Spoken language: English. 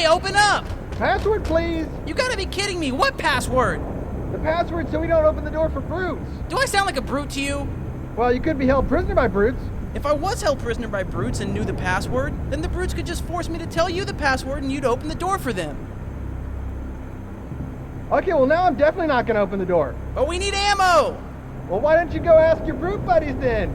Hey, open up! Password, please. You gotta be kidding me. What password? The password so we don't open the door for brutes. Do I sound like a brute to you? Well, you could be held prisoner by brutes. If I was held prisoner by brutes and knew the password, then the brutes could just force me to tell you the password and you'd open the door for them. Okay, well now I'm definitely not going to open the door. But we need ammo! Well, why don't you go ask your brute buddies then?